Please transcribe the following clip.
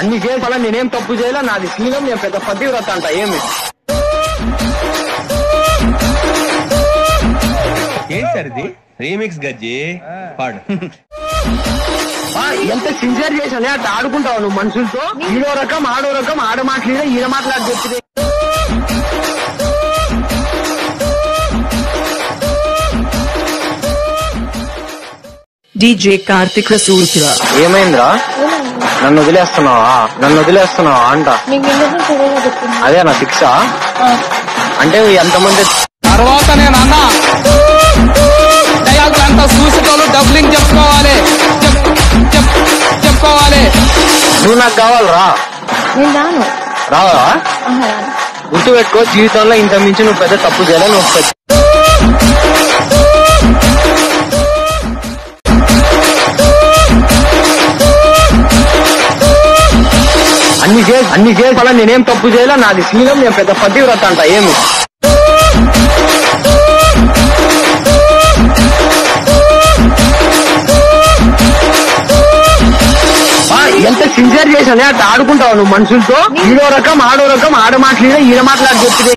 అన్ని చేయాల నేనేం తప్పు చేయాలా, నాది శీలం, నేను పెద్ద పతివ్రత అంట. ఏమి ఏంటి సార్ ఇది? రీమిక్స్ గజ్జి పాడు. ఎంత సిన్సియర్ చేసానే అట్లా ఆడుకుంటావు నువ్వు మనుషులతో. ఈడో రకం ఆడో రకం, ఆడ మాట్లాడే ఈడ మాట్లాడి చెప్తే DJ Karthik Rasoolpura. ఏమైందిరా? నన్ను వదిలేస్తున్నావా అంట. అదే నా శిక్ష అంటే ఎంతమంది తర్వాత నేను అన్నా అంతా చూసేటోళ్ళు డబ్లింగ్ చెప్పుకోవాలి. నువ్వు నాకు కావాలరా? రావా? గుర్తు పెట్టుకో, జీవితంలో ఇంత మించి నువ్వు పెద్ద తప్పు చేయాలని వస్తుంది. అన్ని చేయాల నేనేం తప్పు చేయాలా, నాది శీలం, నేను పెద్ద పతివ్రత అంట. ఏమి ఎంత సిన్సియర్ చేసానే అట్లా ఆడుకుంటావు నువ్వు మనుషులతో. ఈడో రకం ఆడో రకం, ఆడ మాట్లాడే ఈడ మాట్లాడి చెప్తే